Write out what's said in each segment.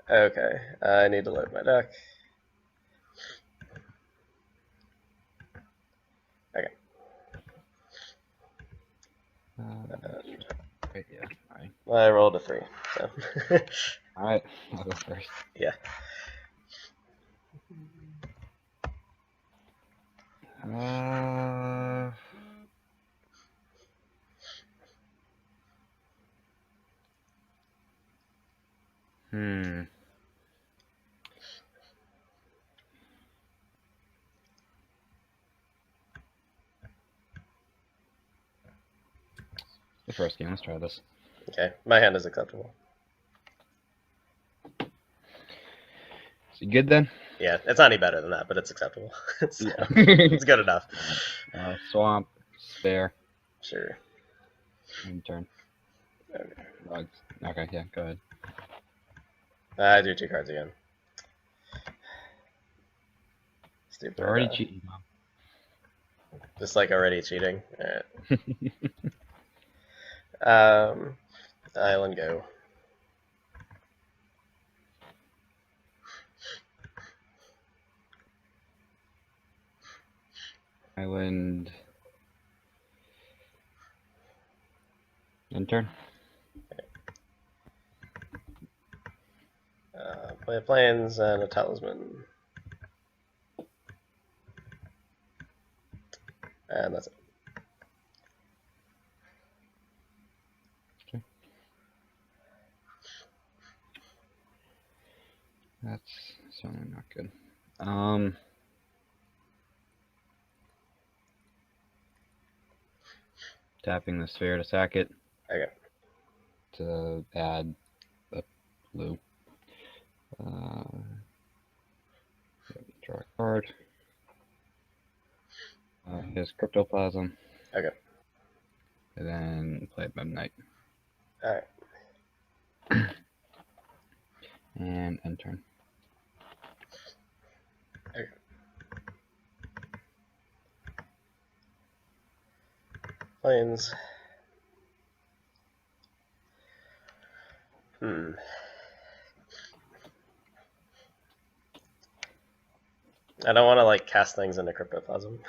Okay, I need to load my deck. Okay. Right, yeah. All right. I rolled a 3, so. All right. I'll go first. Yeah. Hmm. The first game. Let's try this. Okay, my hand is acceptable. So you good then? Yeah, it's not any better than that, but it's acceptable. So, Yeah. it's good enough. Swamp, spare, Sure. and turn. Okay. Okay, yeah, go ahead. I do 2 cards again. Stupid. They're already cheating. Just like already cheating. Alright. Island go. Island. And turn. Play planes and a talisman. And that's it. Okay. That's certainly not good. Tapping the sphere to sack it. Okay. To add a blue. Draw a card. His Cryptoplasm. Okay. And then play Midnight. Alright. And end turn. Okay. Planes. I don't want to like cast things into Cryptoplasm.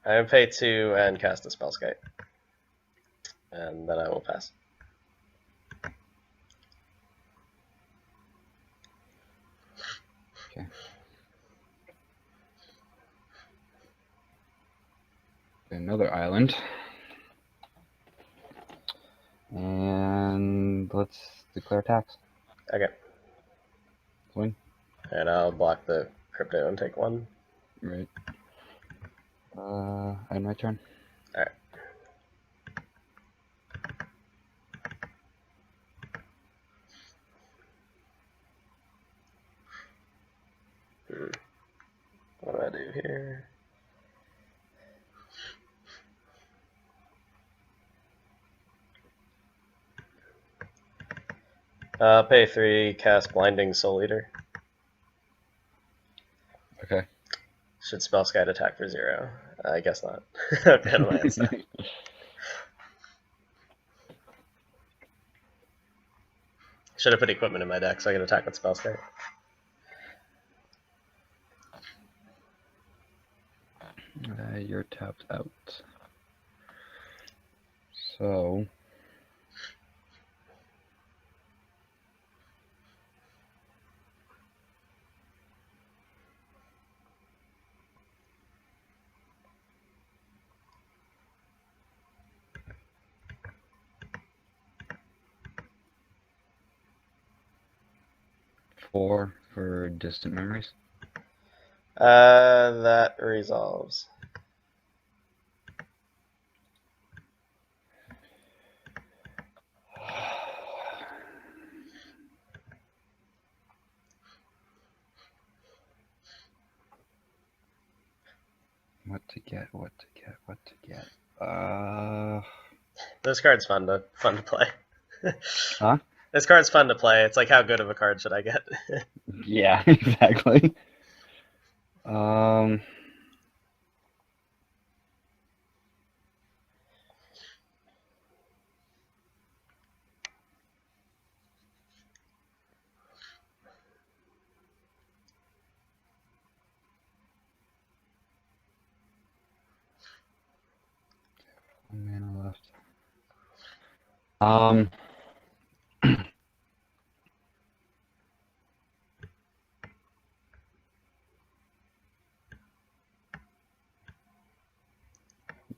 I will pay 2 and cast a Spellskite. And then I will pass. Okay. Another island. And let's declare tax. Okay. Swing. And I'll block the crypto and take 1. Right. End my turn. Alright. What do I do here? Pay 3, cast Blinding Soul Eater. Okay. Should Spellskite attack for 0? I guess not. Okay, my hand's down. Should have put equipment in my deck so I can attack with Spellskite. You're tapped out. So. Four for distant memories. That resolves. What to get? This card's fun to play. Huh? This card's fun to play. It's like, how good of a card should I get? Yeah, exactly. Um, one mana left.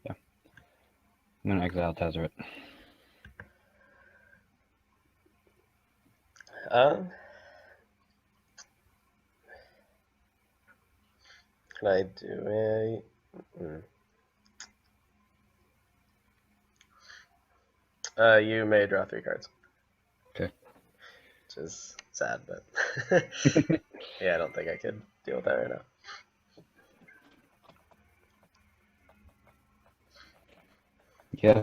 Yeah. I'm gonna exile Tezzeret. Can I do a? You may draw 3 cards. Okay. Which is sad, but yeah, I don't think I could deal with that right now. Yeah,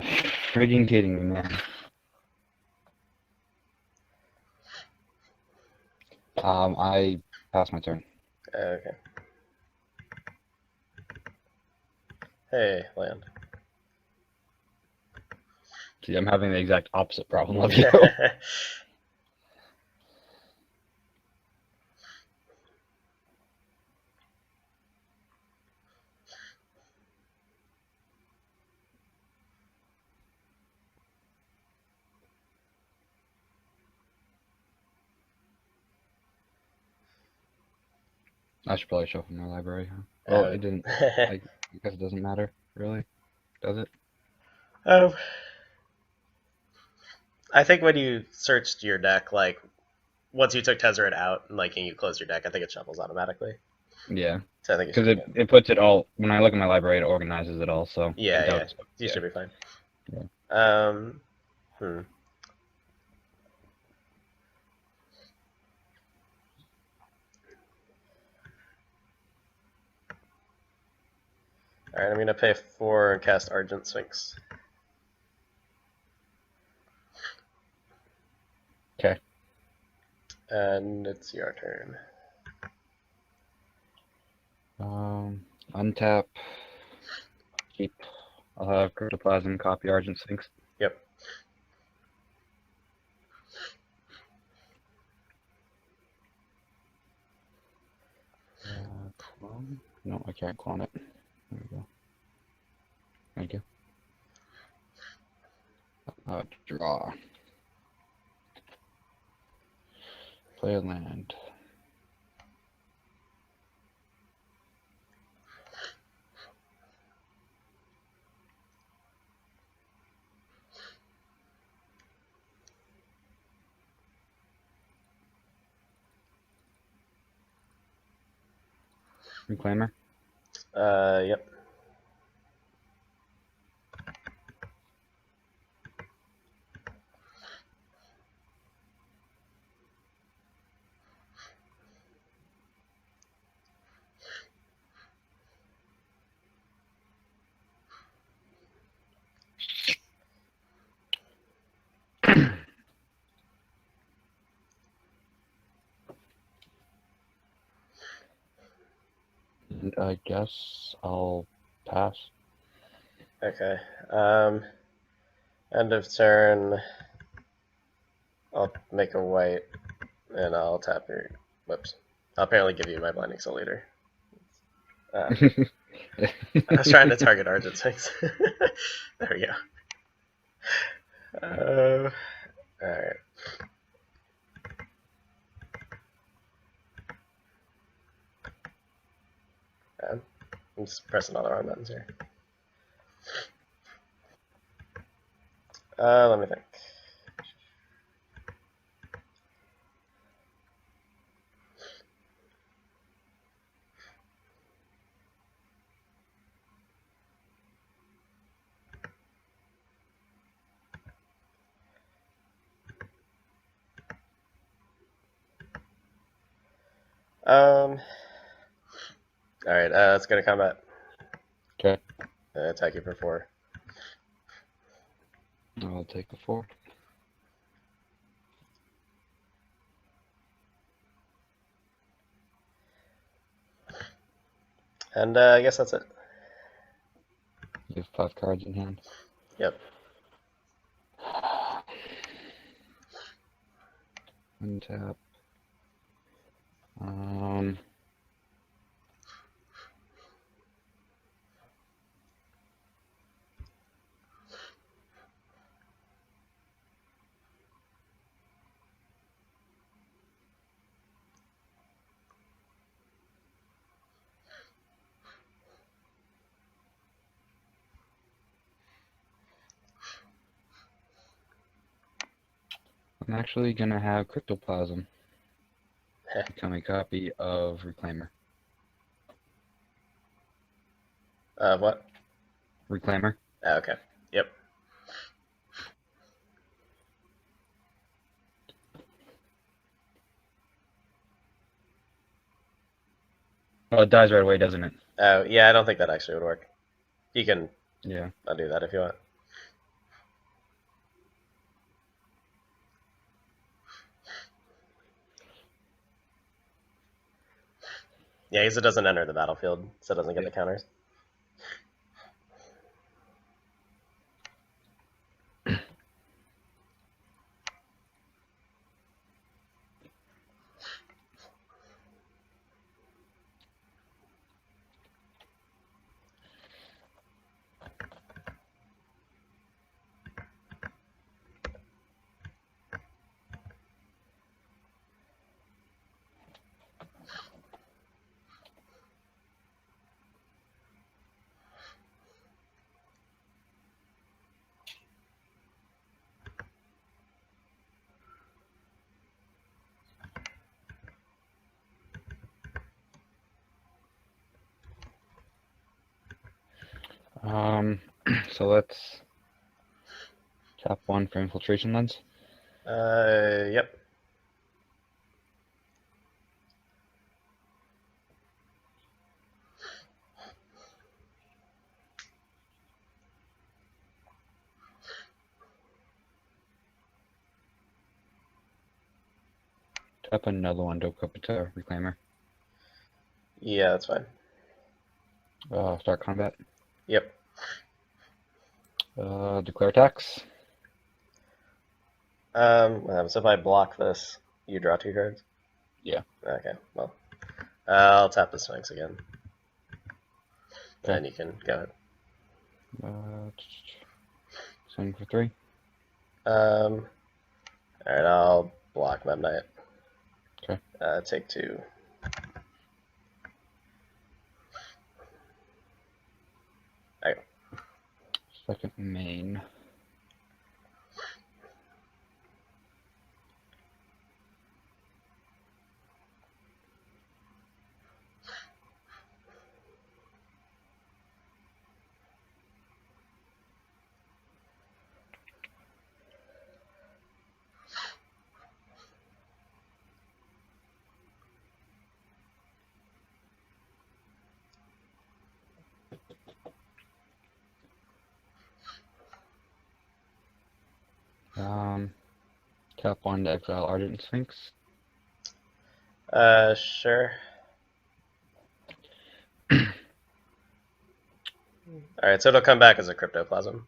friggin' kidding me, man. I pass my turn. Okay. Hey, land. See, I'm having the exact opposite problem of you. I should probably shuffle my library, huh? Well, it didn't. I guess it doesn't matter, really. Does it? um, I think when you searched your deck, like once you took Tezzeret out and like and you close your deck, I think it shuffles automatically. Yeah. So I think it should Because be good. it puts it all, when I look at my library, it organizes it all, so I Yeah, doubt yeah. it's. You should be fine. Yeah. Um, All right, I'm gonna pay 4 and cast Argent Sphinx. Okay. And it's your turn. Untap. Keep. I'll have Protoplasm, copy Argent Sphinx. Yep. Clone? No, I can't clone it. There we go. Thank you. Draw. Play a land. Reclaimer. Yep. And I guess I'll pass. Okay. End of turn. I'll make a white, and I'll tap your. Whoops. I'll apparently give you my Blinding Soul Leader. I was trying to target Argent Sphinx. There we go. Alright. I'm just pressing all the wrong buttons here. Let me think. Alright, let's go to combat. Okay. Attack you for 4. I'll take a 4. And I guess that's it. You have 5 cards in hand. Yep. Untap. I'm actually gonna have Cryptoplasm become a copy of Reclaimer. What? Reclaimer. Oh, okay. Yep. Oh, it dies right away, doesn't it? Oh, yeah, I don't think that actually would work. You can undo that if you want. Yeah, because it doesn't enter the battlefield, so it doesn't get the counters. So let's tap 1 for Infiltration Lens. Yep. Tap another one to equip it to Reclaimer. Yeah, that's fine. Start combat. Yep. Declare attacks. So if I block this, you draw 2 cards? Yeah. Okay, well. I'll tap the Sphinx again. Okay. And you can go ahead. Swing for 3. Alright, I'll block Mem Knight. Okay. Take 2. Okay. Second main. Tap 1 to exile Ardent Sphinx. Sure. Alright, so it'll come back as a Cryptoplasm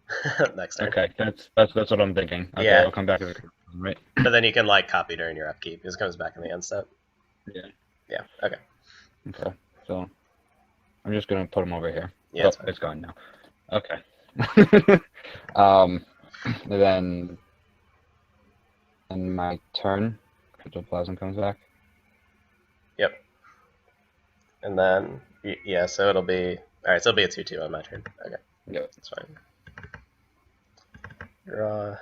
next turn. Okay, that's what I'm thinking. Okay, Yeah. it'll come back as a right? But then you can, like, copy during your upkeep, because it comes back in the end step. Yeah. Yeah, okay. Okay, so I'm just gonna put them over here. Yeah, oh, it's gone now. Okay. Then in my turn, Cryptoplasm comes back. Yep. And then, yeah, so it'll be... Alright, so it'll be a 2-2 on my turn. Okay. Yep. That's fine. Draw.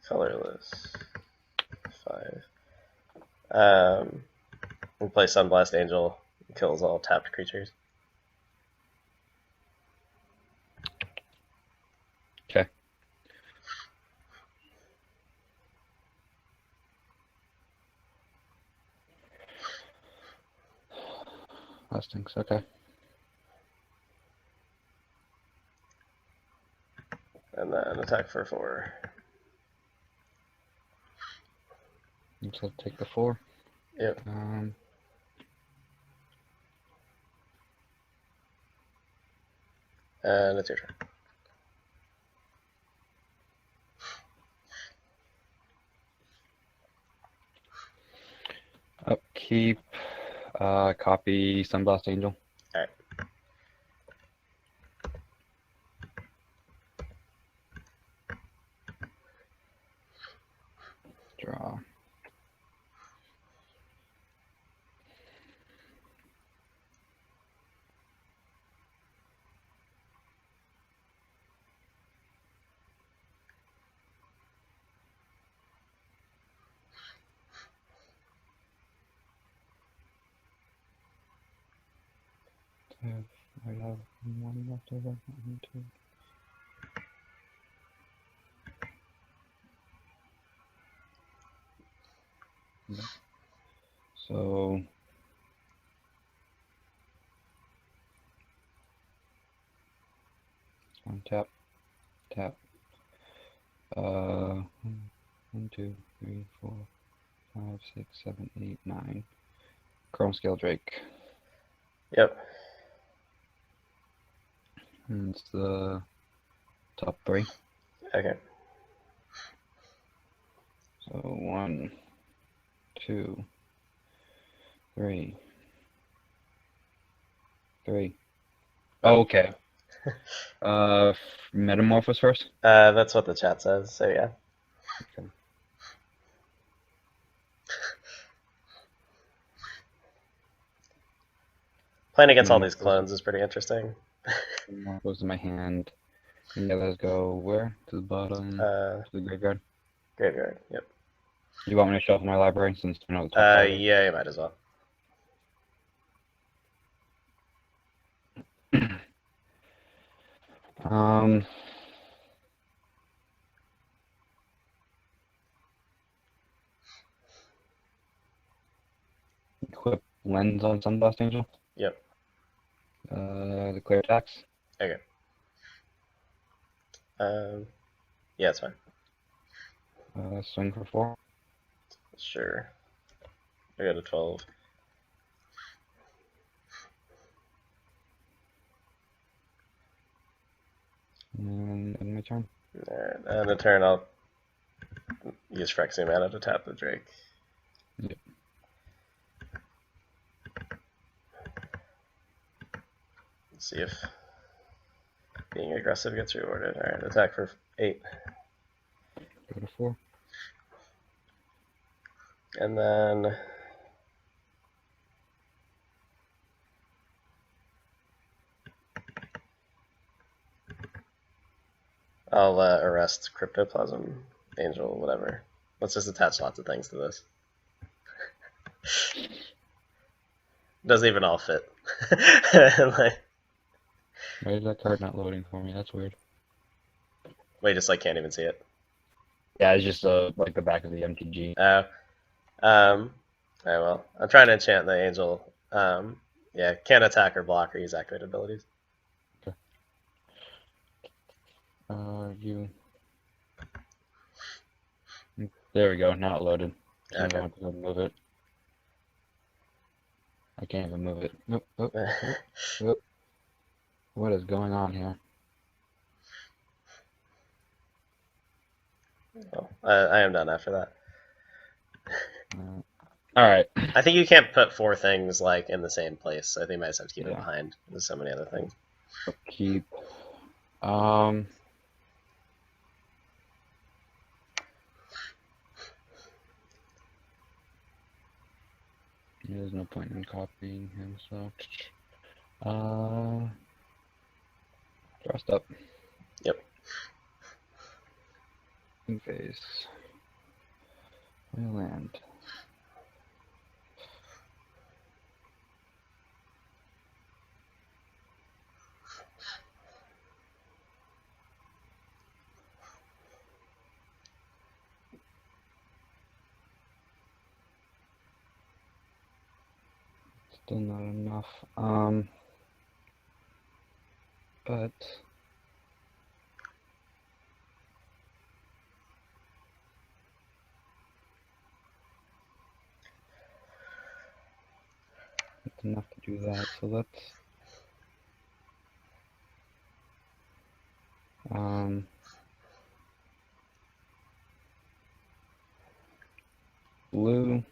Colorless. 5. We'll play Sunblast Angel. Kills all tapped creatures. Okay. Castings, okay. And then attack for 4. So take the 4. Yep. And it's your turn. Upkeep. Copy Sunblast Angel. Alright. Draw. I have 1 left over. 1, 2. Yep. So on tap. 1, 2, 3, 4, 5, 6, 7, 8, 9. Chrome Scale Drake. Yep. And it's the top 3. Okay. So 1, 2, 3. Oh, okay. Metamorphosis first? That's what the chat says, so yeah. Okay. Playing against all these clones is pretty interesting. What goes in my hand? And the others go where? To the bottom? To the graveyard? Graveyard, yep. You want me to shuffle my library since I know the top card? Yeah, you might as well. Equip Lens on Sunblast Angel? Yep. The clear attacks? Okay. Yeah, it's fine. Swing for 4. Sure. I got a 12. And end my turn. Alright, and the turn I'll use Phyrexian Mana to tap the Drake. Yep. Let's see if being aggressive gets rewarded. Alright, attack for 8. Go to 4. And then I'll arrest Cryptoplasm Angel, whatever. Let's just attach lots of things to this. Doesn't even all fit. Like, Why is that card not loading for me? That's weird. wait, just like can't even see it. Yeah, it's just like the back of the MTG. Alright, well, I'm trying to enchant the Angel. Yeah, can't attack or block or use activated abilities. Okay. You. There we go. Now it loaded. Okay. I want to move it. I can't even move it. Nope. Nope. What is going on here? Well, I am done after that. All right. I think you can't put 4 things like in the same place. So I think you might just have to keep it Yeah. behind. There's so many other things. Keep. There's no point in copying him, so. Dressed up. Yep. In phase. I land. Still not enough. But it's enough to do that. So let's blue.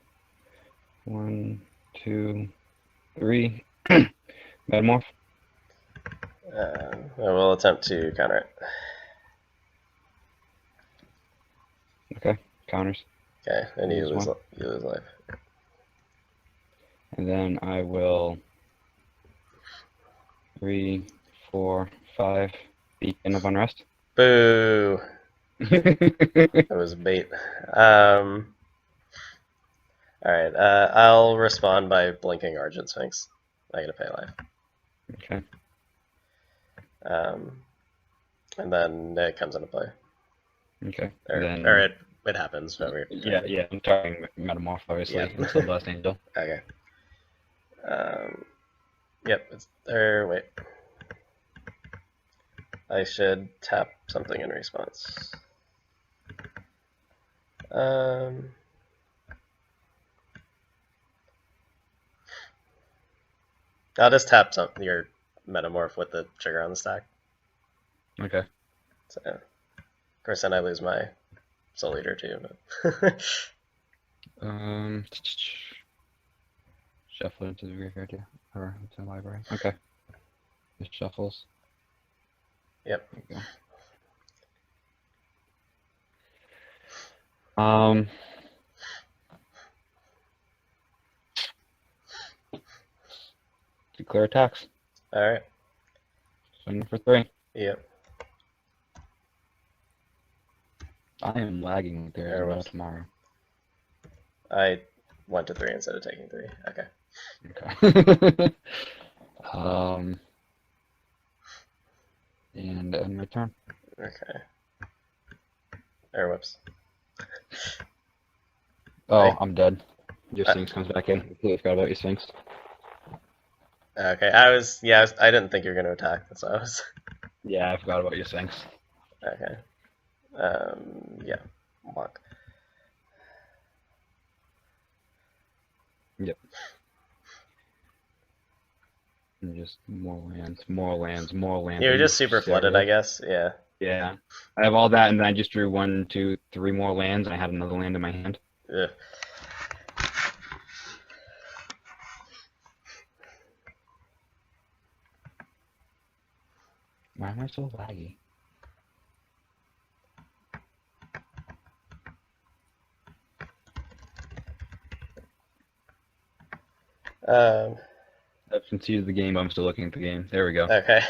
1, 2, 3. Metamorph. I will attempt to counter it. Okay, counters. Okay, and you Lose lose life. And then I will 3, 4, 5. Beacon of Unrest. Boo! That was bait. Alright, I'll respond by blinking Argent Sphinx. I gotta pay life. Okay. And then it comes into play. Okay. Or it happens. Yeah, I'm talking Metamorph, obviously, Yep. until Blessed Angel. Okay. Yep. Wait. I should tap something in response. I'll just tap your Metamorph with the trigger on the stack. Okay. So, of course, then I lose my Soul Eater too. But Shuffle into the graveyard, yeah, or into the library. Okay. It shuffles. Yep. There you go. Declare attacks. All right. Swing for 3. Yep. I am lagging like there is no tomorrow. I went to 3 instead of taking 3. Okay. Okay. And end my turn. Okay. Whoops. Oh, I'm dead. Your Sphinx comes back in. I completely forgot about your Sphinx. Okay, I didn't think you were going to attack. That's why I was. Yeah, I forgot about your Sphinx. Okay. Yeah. Walk. Yep. And just more lands. You're just super flooded, I guess. Yeah. Yeah. I have all that, and then I just drew 1, 2, 3 more lands, and I had another land in my hand. Ugh. Why am I so laggy? I've conceded the game, but I'm still looking at the game. There we go. Okay.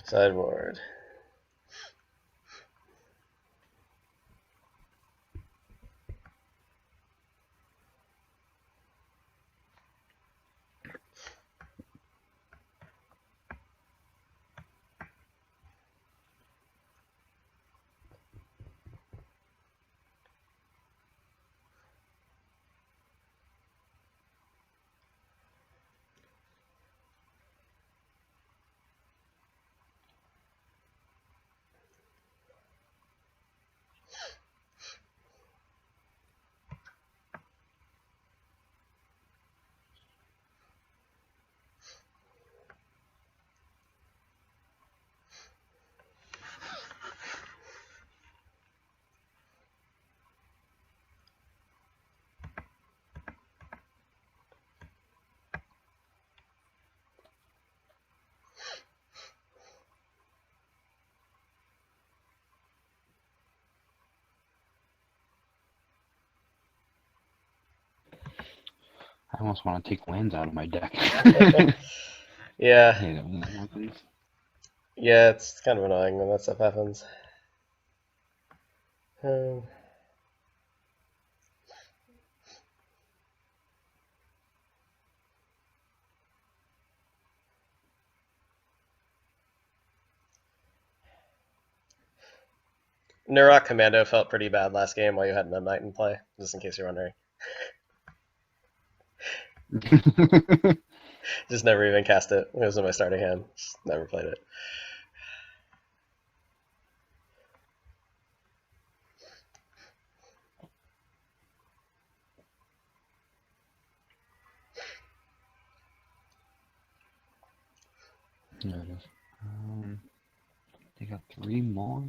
Sideboard. I almost want to take lands out of my deck. Yeah. I hate it when that happens. Yeah, it's kind of annoying when that stuff happens. Nurok Commando felt pretty bad last game while you had Midnight in play, just in case you're wondering. Just never even cast it. It was in my starting hand. Just never played it. There it is. They got 3 more.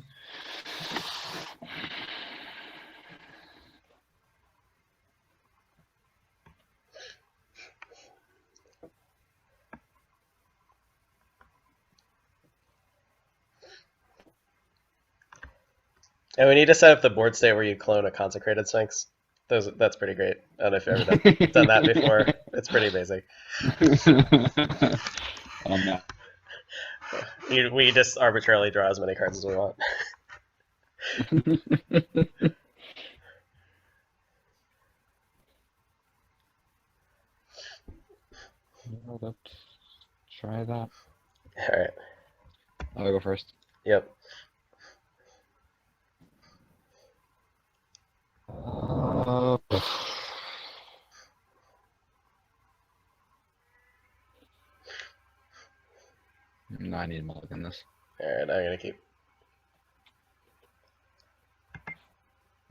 And we need to set up the board state where you clone a consecrated Sphinx. That's pretty great. I don't know if you've ever done that before. It's pretty basic. No. We just arbitrarily draw as many cards as we want. Let's try that. All right. I'll go first. Yep. No, I need more than this. All right. I'm gonna keep.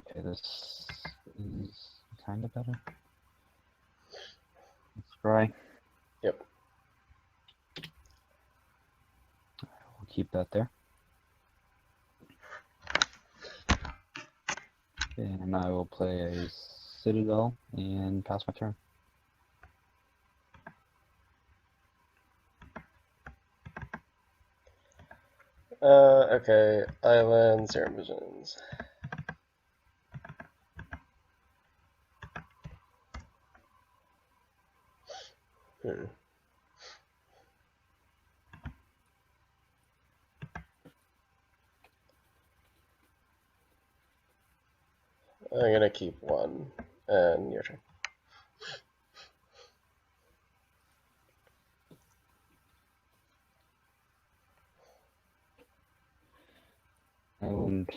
Okay, this is kind of better. Let's try. Yep. We'll keep that there. And I will play a Citadel and pass my turn. Okay. Island, Serum Visions. Hmm. I'm gonna keep one, and your turn. And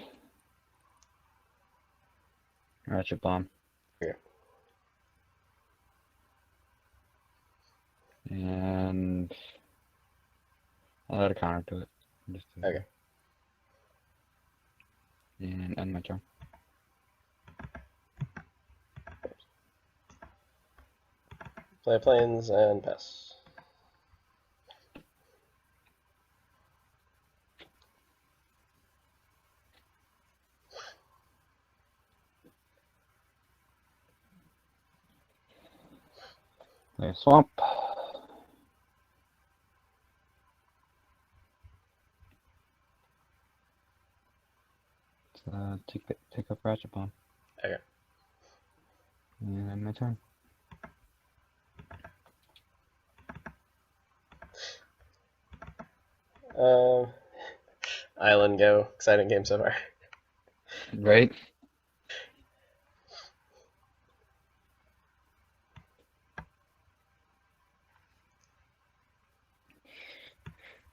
Ratchet Bomb. Okay. And I'll add a counter to it. Just to, Okay. And end my turn. Play planes and pass. Play a swamp. Take up Ratchet Bomb. Okay. And end my turn. Island go. Exciting game so far. Right?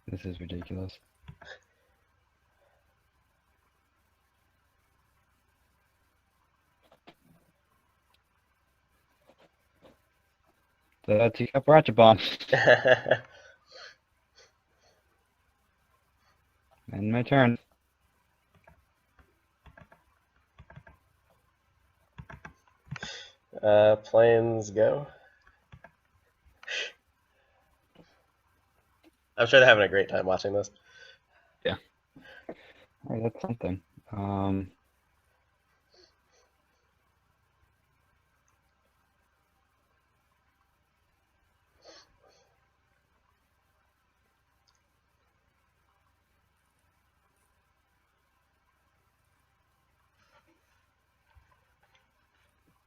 This is ridiculous. Take up Ratchet Bomb. End my turn. Planes go. I'm sure they're having a great time watching this. Yeah. Alright, that's something.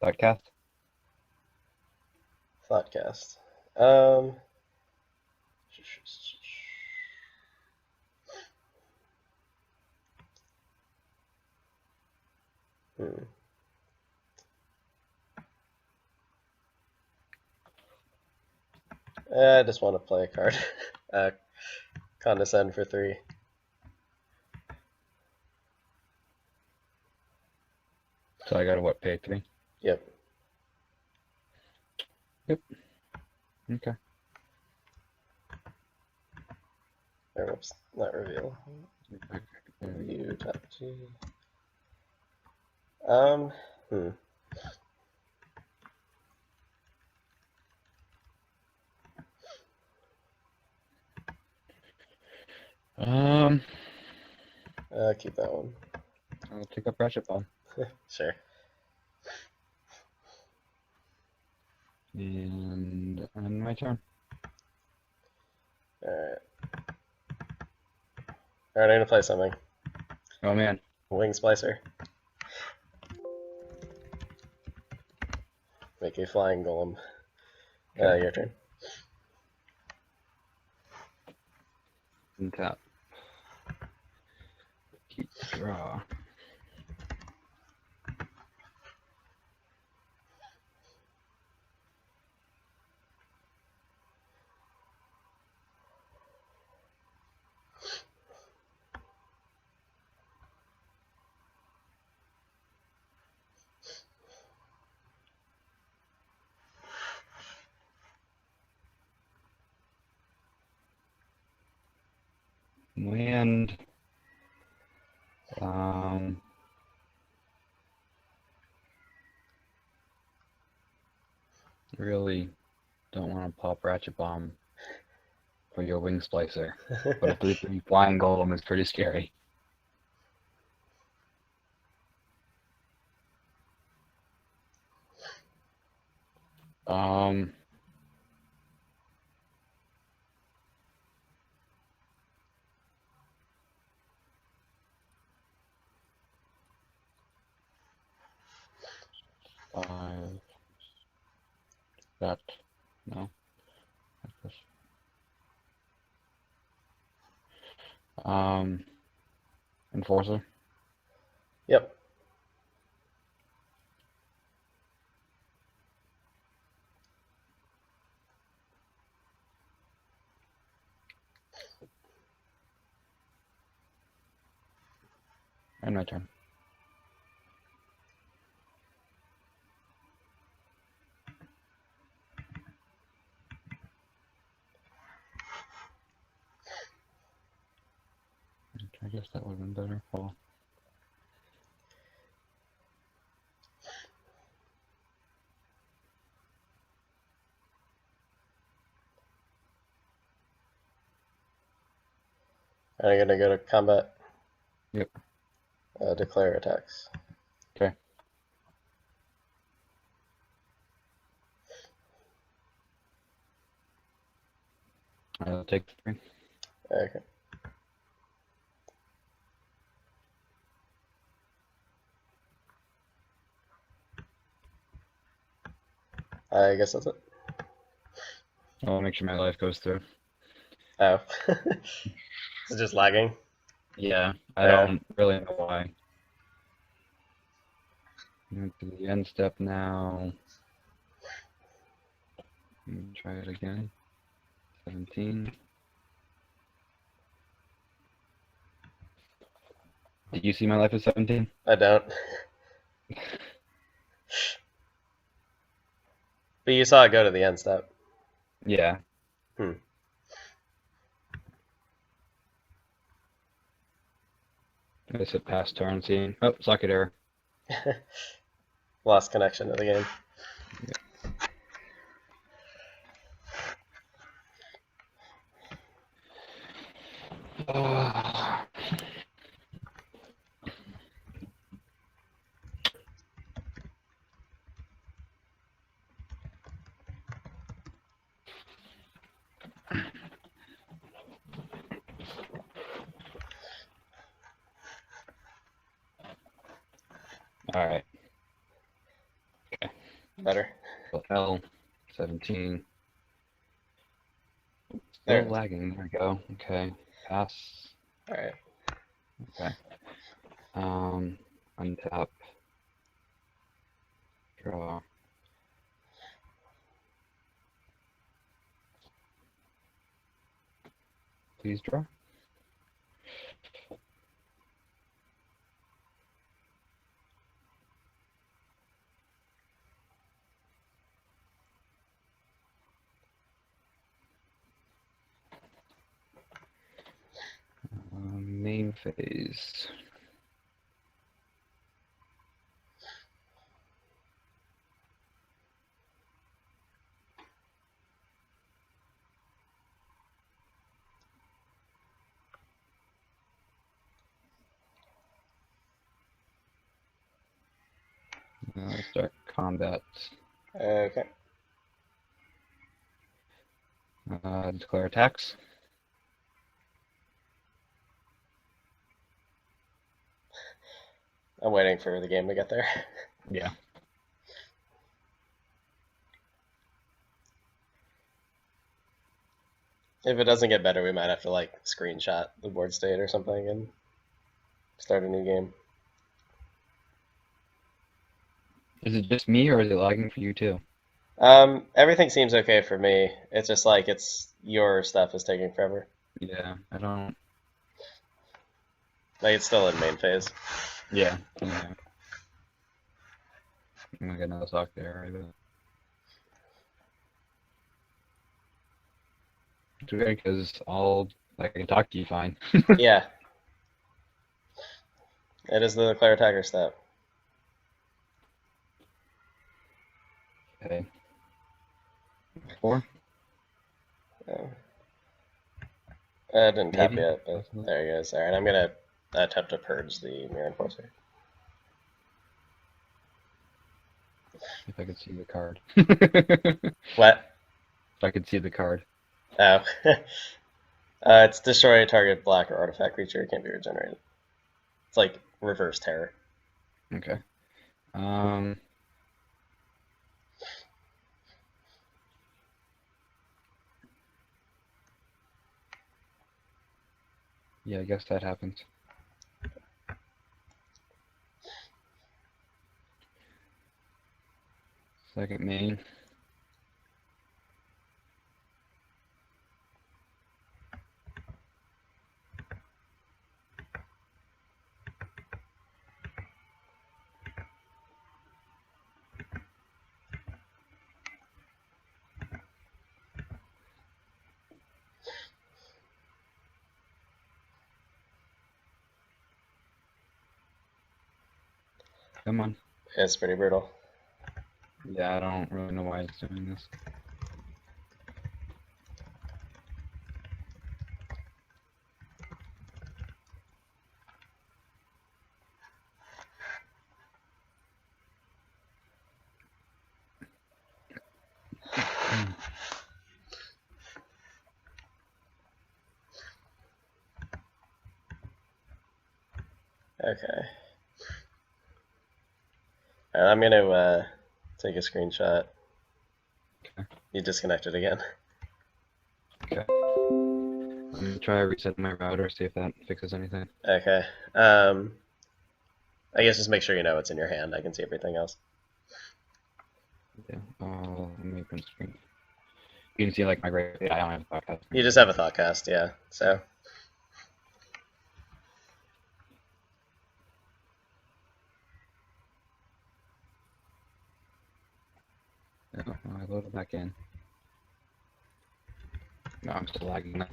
Thoughtcast. Thoughtcast. Hmm. I just want to play a card. Condescend for 3. So I gotta what, pay 3? Yep. Yep. Okay. Or whoops, not reveal. You tap G. Hmm. Keep that one. I'll take up Ratchet Bomb. Sure. And my turn. Alright. Alright, I'm gonna play something. Oh man. Wing Splicer. Make a flying golem. Okay. Your turn. And tap. Keep draw. Land. Really don't want to pop Ratchet Bomb for your Wing Splicer, but a 3/3 flying golem is pretty scary. Five. That. No. Like this. Enforcer. Yep. And my turn. I guess that would have been better. Well, I'm gonna go to combat. yep. Declare attacks. Okay. I'll take 3. Okay. I guess that's it. I'll make sure my life goes through. Oh. It's just lagging. Yeah, I don't really know why. To the end step now. Try it again. 17. Did you see my life is 17? I don't. But you saw it go to the end step. Yeah. Hmm. I said past turn scene. Oh, socket error. Lost connection to the game. Yeah. All right. Okay. Better. So L 17. There Still it is. lagging. There we go. Okay. Pass. All right. Okay. Untap. Draw. Please draw. End phase. Start combat. Okay. Declare attacks. I'm waiting for the game to get there. Yeah. If it doesn't get better, we might have to like screenshot the board state or something and start a new game. Is it just me, or is it lagging for you too? Everything seems okay for me. It's just like your stuff is taking forever. Yeah, I don't. Like it's still in main phase. Yeah. I'm gonna get another sock there. Right? It's weird because I can talk to you fine. Yeah. It is the declare attacker step. Okay. 4. Oh. I didn't tap Maybe. yet, but there he goes. Alright, I'm gonna attempt to purge the Mirror Enforcer. If I could see the card. What? If I could see the card. Oh. It's destroy a target black or artifact creature. It can't be regenerated. It's like reverse terror. Okay. Yeah, I guess that happens. Second main. Come on. It's pretty brutal. Yeah, I don't really know why it's doing this. Okay. Alright, I'm gonna take a screenshot. Okay. You disconnected again. Okay. I'm gonna try resetting my router, see if that fixes anything. Okay. I guess just make sure you know what's in your hand. I can see everything else. Yeah. Let me open screen. You can see like my great. Yeah, I don't have a podcast. You just have a thought cast, yeah. So. Oh, I load it back in. No, I'm still lagging now.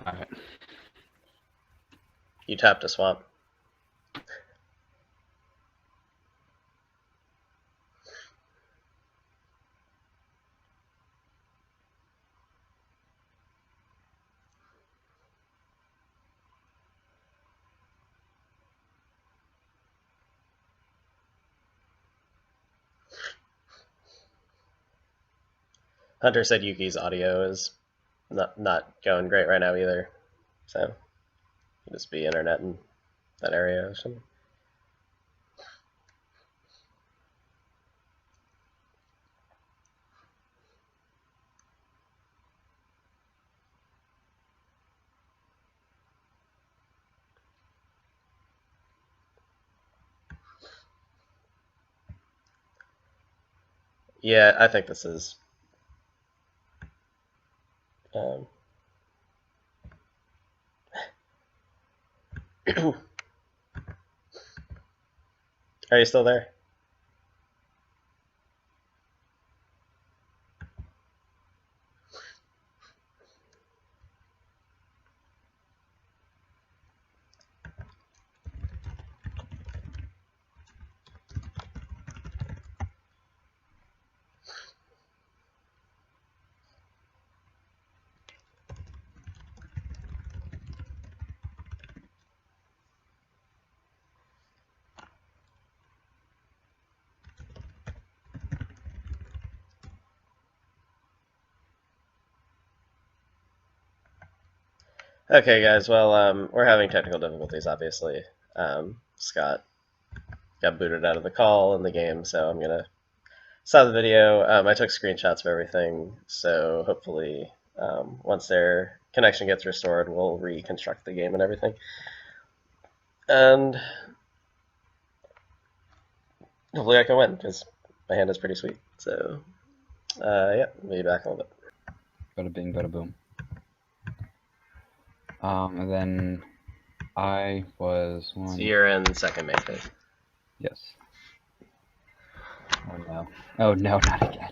Alright. You tapped a swamp. Hunter said Yuki's audio is not going great right now either. So it'll just be internet in that area or something. Yeah, I think this is Are you still there? Okay, guys. Well, we're having technical difficulties. Obviously, Scott got booted out of the call in the game, so I'm gonna stop the video. I took screenshots of everything, so hopefully, once their connection gets restored, we'll reconstruct the game and everything. And hopefully, I can win because my hand is pretty sweet. So, yeah, we'll be back in a little bit. Bada bing, bada boom. And then I was So one. you're in second main phase. Yes. Oh no. Oh no, not again.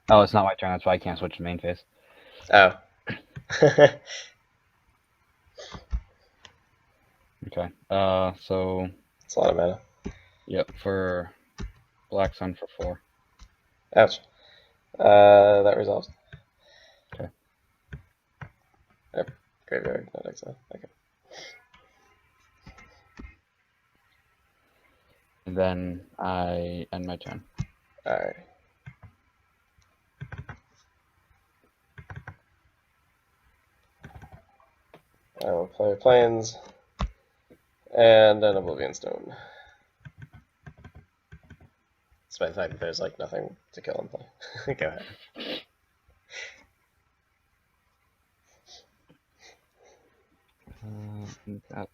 Oh, it's not my turn. That's why I can't switch to main phase. Oh. Okay. So. It's a lot of mana. Yep, for Black Sun for 4. Ouch. That resolves. Okay. Yep. Graveyard, not exile. Okay. And then I end my turn. Alright. I will play Plains and an Oblivion Stone. Despite the fact that there's like nothing to kill and play. Go ahead. That.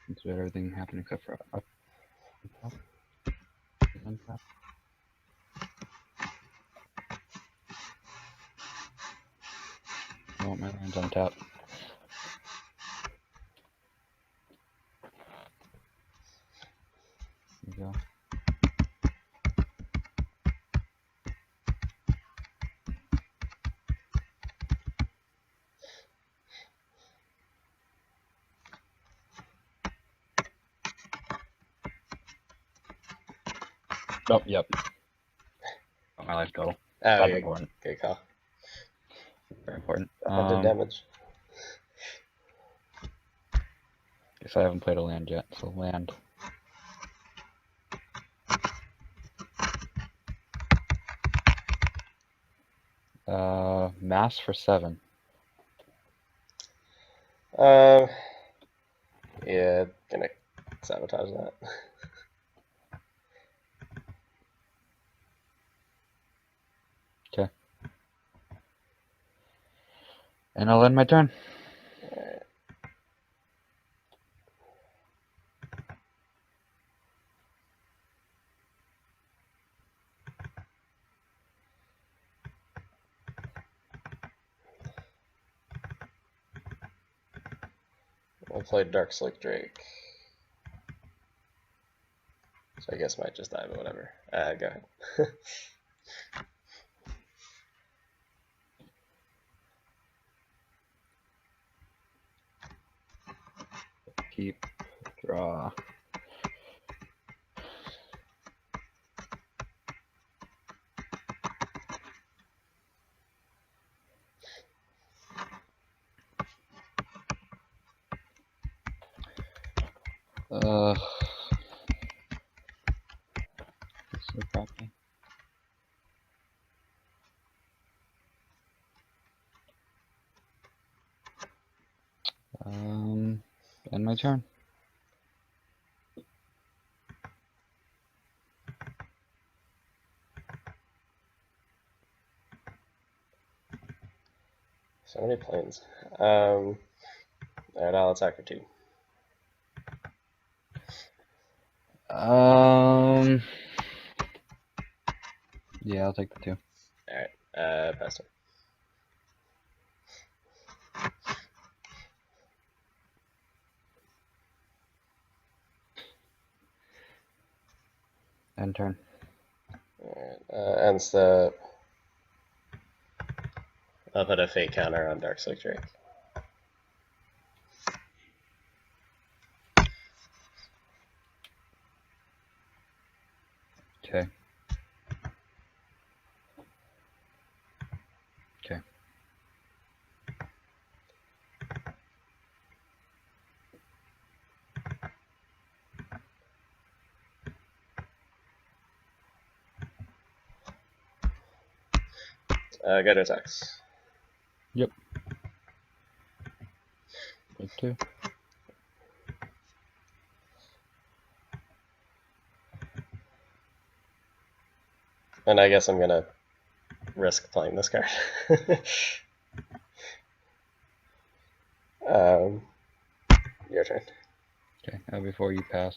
Let's let everything happen except for up. I want my lands on top. There we go. Oh, yep. Got my life total. Oh, That's yeah, important. good call. Very important. That did damage. Guess I haven't played a land yet, so land. Mass for 7. Yeah, gonna sabotage that. Okay. And I'll end my turn. Alright. I'll play Dark Slick Drake. So I guess might just die, but whatever. Go ahead. Keep. Draw. So crappy. End my turn. So many planes. Alright, I'll attack for 2. Yeah, I'll take the 2. Alright, pass turn. End turn. Alright, end step. I'll put a fate counter on Dark Slick Drake. Okay. Go to attacks. Yep. Me too. And I guess I'm gonna risk playing this card. Your turn. Okay, before you pass.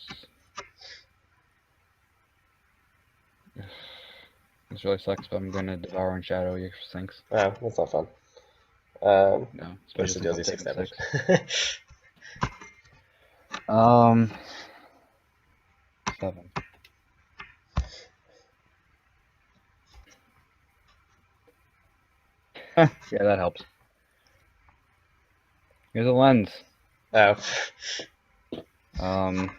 This really sucks, but I'm gonna devour and shadow your Sphinx. Oh, that's not fun. No, This especially deals since you I'm 6 taking damage. 7. Yeah, that helps. Here's a lens. Oh. And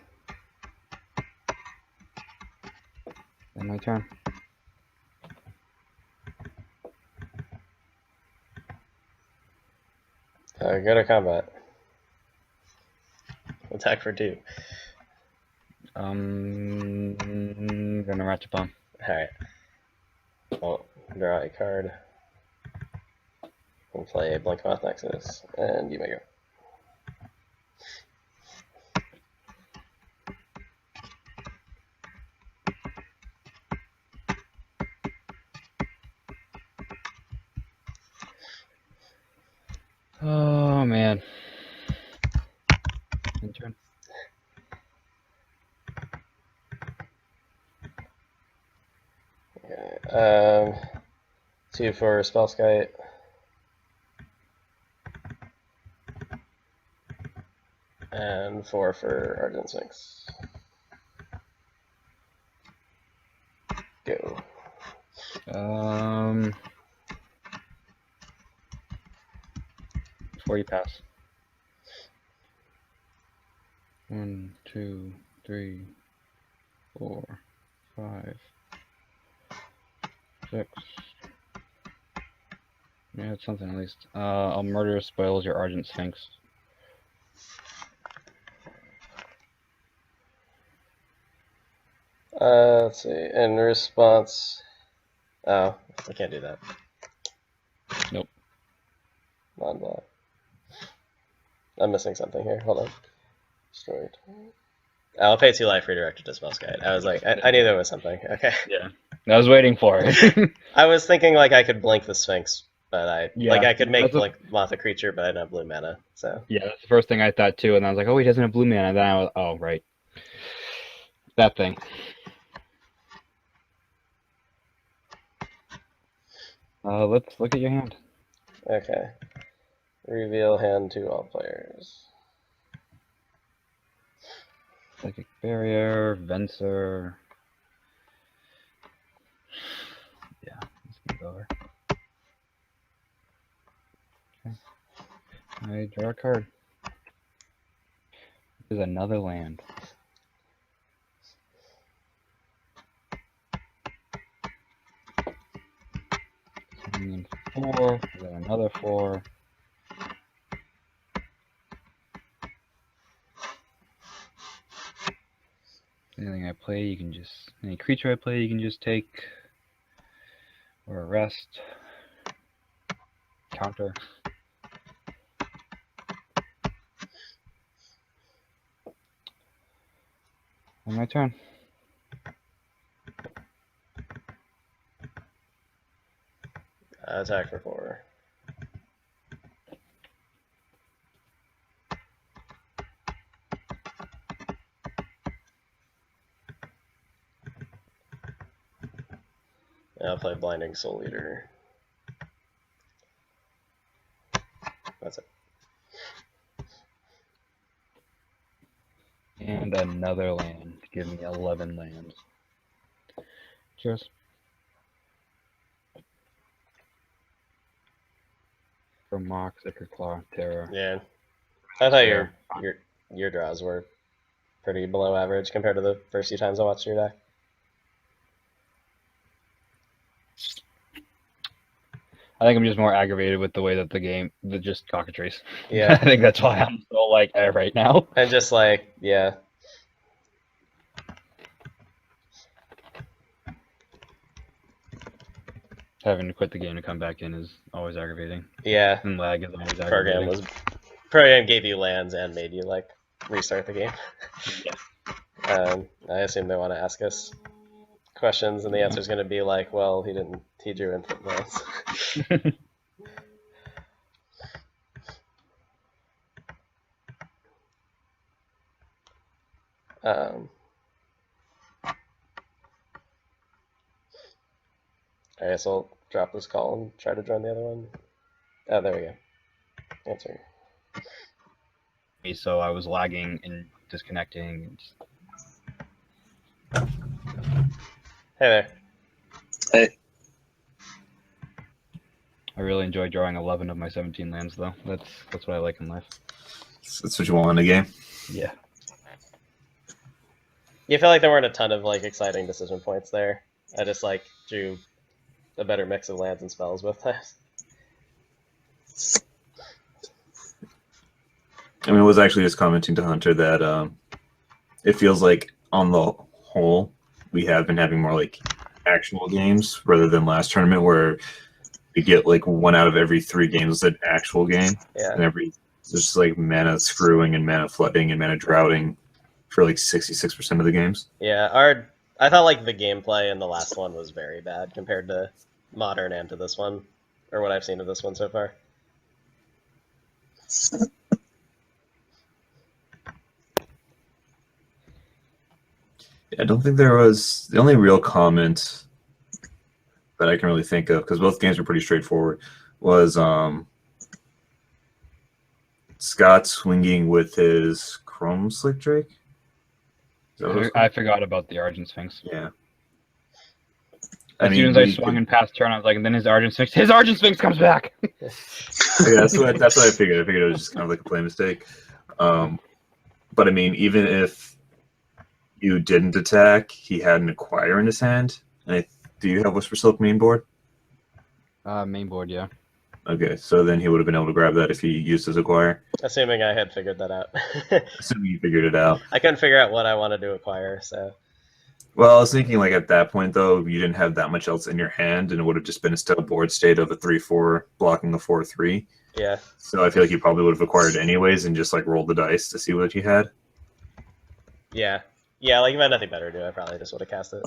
my turn. Go to combat. Attack for 2. Gonna ratchet bomb. Alright. Well, draw a card. And play Blink Moth Nexus. And you may go. Oh man. Your turn. Okay. 2 for Spellskite. And 4 for Ardent Sphinx. Go. Before you pass. 1, 2, 3, 4, 5, 6. Yeah, it's something at least. I'll murder spoils your Argent Sphinx. Let's see. In response. Oh, I can't do that. Nope. Non-block. I'm missing something here. Hold on. Destroyed. I'll pay 2 life redirected to Spellskite. I was like, I knew there was something. Okay. Yeah. I was waiting for it. I was thinking like I could blink the Sphinx, but I could make that's like Moth a creature, but I don't have blue mana. So yeah, that's the first thing I thought too, and I was like, oh, he doesn't have blue mana. And then I was, oh, right, that thing. Let's look at your hand. okay. Reveal hand to all players. Psychic Barrier, Venser. Yeah, let's move over. Okay. I draw a card. There's another land. And then 4, then another 4. Anything I play, you can just, any creature I play, you can just take, or arrest, counter. And my turn. Attack for 4. And I'll play Blinding Soul Eater. That's it. And another land. Give me 11 lands. Cheers. For Mox, Ichor Claw, Terror. Yeah. I thought Yeah. your draws were pretty below average compared to the first few times I watched your deck. I think I'm just more aggravated with the way that the just cockatrice. Yeah. I think that's why I'm so like right now. And just like, yeah. Having to quit the game to come back in is always aggravating. Yeah. And lag is always Program aggravating. program gave you lands and made you like restart the game. Yeah. I assume they want to ask us questions, and the answer is going to be like, well, he drew infinite lands. I guess I'll drop this call and try to join the other one. Oh, there we go. Answer. So I was lagging and disconnecting. Hey there. Hey. I really enjoy drawing 11 of my 17 lands, though. That's what I like in life. That's what you want in a game. Yeah. You feel like there weren't a ton of like exciting decision points there. I just like drew a better mix of lands and spells both times. I mean, I was actually just commenting to Hunter that it feels like on the whole we have been having more like actual games rather than last tournament where we get like 1 out of every 3 games an actual game. Yeah. And there's just like mana screwing and mana flooding and mana droughting for like 66% of the games. Yeah, I thought like the gameplay in the last one was very bad compared to Modern and to this one, or what I've seen of this one so far. I don't think there was the only real comment that I can really think of, because both games were pretty straightforward, was Scott swinging with his Chrome Slick Drake. I forgot about the Argent Sphinx. Yeah. As soon as I swung and passed turn, I was like, and then his Argent Sphinx comes back. Yeah, that's what I figured. I figured it was just kind of like a play mistake. But I mean, even if you didn't attack, he had an Acquire in his hand. Do you have Whisper Silk main board? Main board, yeah. Okay, so then he would have been able to grab that if he used his Acquire. Assuming I had figured that out. Assuming you figured it out. I couldn't figure out what I wanted to acquire, so. Well, I was thinking like at that point though, you didn't have that much else in your hand, and it would have just been a still board state of a 3/4 blocking the 4/3. Yeah. So I feel like you probably would have acquired anyways and just like rolled the dice to see what you had. Yeah. Yeah, like if I had nothing better to do, I probably just would have cast it.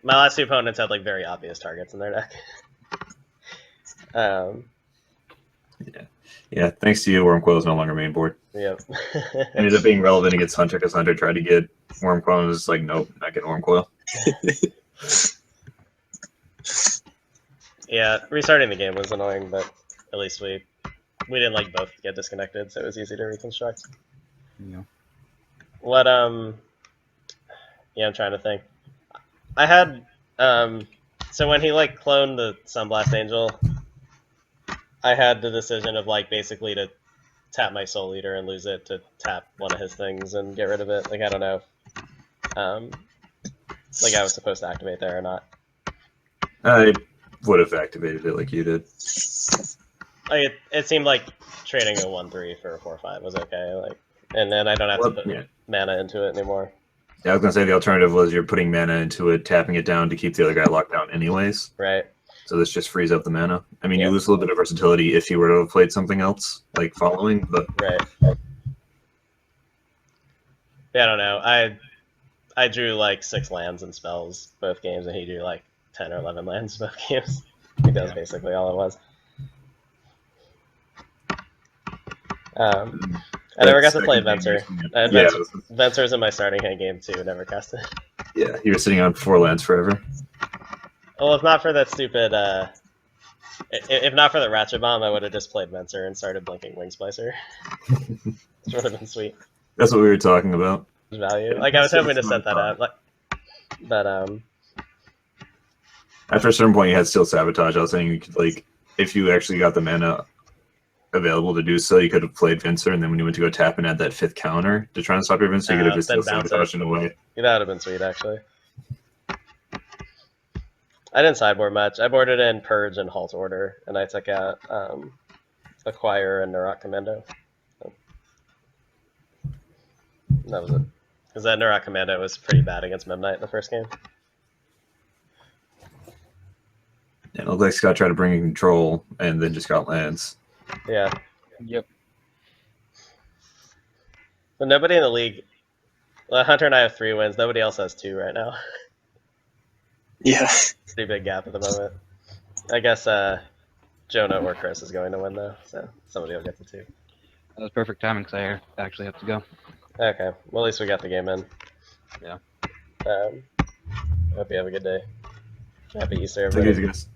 My last 2 opponents had like very obvious targets in their deck. Yeah, thanks to you, Wormcoil is no longer main board. Yep. It ended up being relevant against Hunter because Hunter tried to get Wormcoil and was like, nope, not getting Wormcoil. Yeah, restarting the game was annoying, but at least we didn't like both get disconnected, so it was easy to reconstruct. Yeah. What yeah, I'm trying to think. I had so when he like cloned the Sunblast Angel, I had the decision of like basically to tap my Soul Eater and lose it to tap one of his things and get rid of it. Like I don't know like I was supposed to activate there or not. I would have activated it like you did. Like it seemed like trading a 1/3 for a 4/5 was okay. Like, and then I don't have to put mana into it anymore. Yeah, I was gonna say the alternative was you're putting mana into it, tapping it down to keep the other guy locked down anyways. Right. So this just frees up the mana. I mean, you lose a little bit of versatility if you were to have played something else, like following, but right. Yeah, I don't know. I drew like 6 lands and spells both games, and he drew like 10 or 11 lands both games. I think that was basically all it was. I never got to play Venser. Venser's in my starting hand game too. Never cast it. Yeah, you were sitting on 4 lands forever. Well, if not for that stupid, if not for the Ratchet Bomb, I would have just played Venser and started blinking Wing Splicer. Which would have been sweet. That's what we were talking about. Value. Like I was hoping to set that up, but after a certain point, you had Steel Sabotage. I was saying you could like, if you actually got the mana available to do so, you could have played Venser, and then when you went to go tap and add that 5th counter to try and stop your Venser, you could have just Steel Sabotage away. Yeah, that would have been sweet, actually. I didn't sideboard much. I boarded in Purge and Halt Order, and I took out Acquire and Nurok Commando. So that was it. Because that Nurok Commando was pretty bad against Midnight in the first game. it looked like Scott tried to bring in control and then just got lands. Yeah. Yep. But nobody in the league. Well, Hunter and I have 3 wins. Nobody else has 2 right now. Yeah. Pretty big gap at the moment. I guess Jonah or Chris is going to win though, so somebody will get the 2. That was perfect timing because I actually have to go. Okay. Well, at least we got the game in. Yeah. Hope you have a good day. Happy Easter, Take it everybody. easy, guys.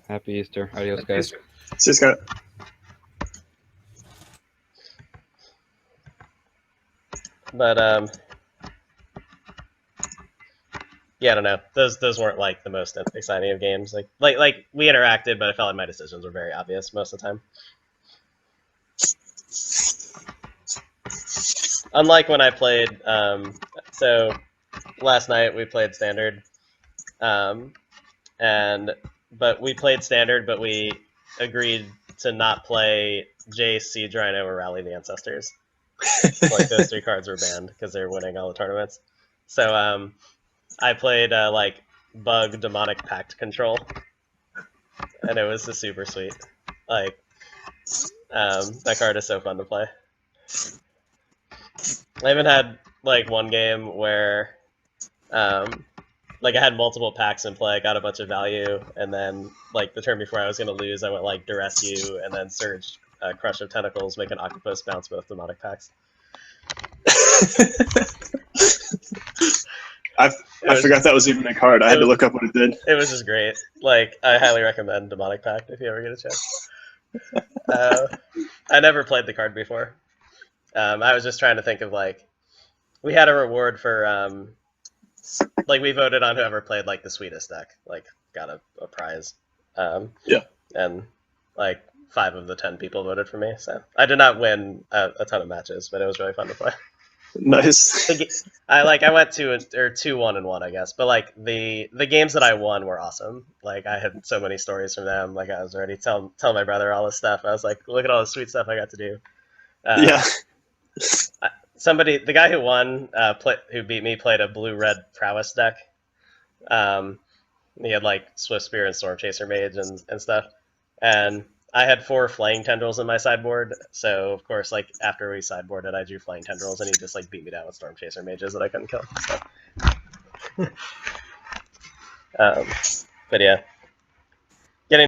Happy Easter. Adios, guys. See you, Scott. But yeah, I don't know. Those weren't like the most exciting of games. Like we interacted, but I felt like my decisions were very obvious most of the time. Unlike when I played, so last night we played Standard, but we played Standard, but we agreed to not play Jace, Siege Rhino, or Rally the Ancestors. Like those 3 cards were banned because they were winning all the tournaments. So I played like Bug Demonic Pact Control, and it was just super sweet. Like that card is so fun to play. I even had like one game where like I had multiple packs in play, got a bunch of value, and then like the turn before I was gonna lose, I went like Duress You and then Surge Crush of Tentacles, make an Octopus bounce both demonic packs. I forgot that was even a card. I had to look up what it did. It was just great. Like I highly recommend Demonic Pact if you ever get a chance. I never played the card before. I was just trying to think of like we had a reward for like we voted on whoever played like the sweetest deck, like got a prize. Yeah. And like 5 of the 10 people voted for me, so I did not win a ton of matches, but it was really fun to play. Nice. I went 2-1-1, I guess, but like the games that I won were awesome. Like I had so many stories from them. Like I was already telling my brother all this stuff. I was like, look at all the sweet stuff I got to do. Yeah. The guy who won, who beat me, played a blue-red prowess deck. He had like Swift Spear and Storm Chaser Mage and stuff. And I had 4 Flaying Tendrils in my sideboard, so of course, like after we sideboarded, I drew Flaying Tendrils, and he just like beat me down with Storm Chaser Mages that I couldn't kill. So. But yeah,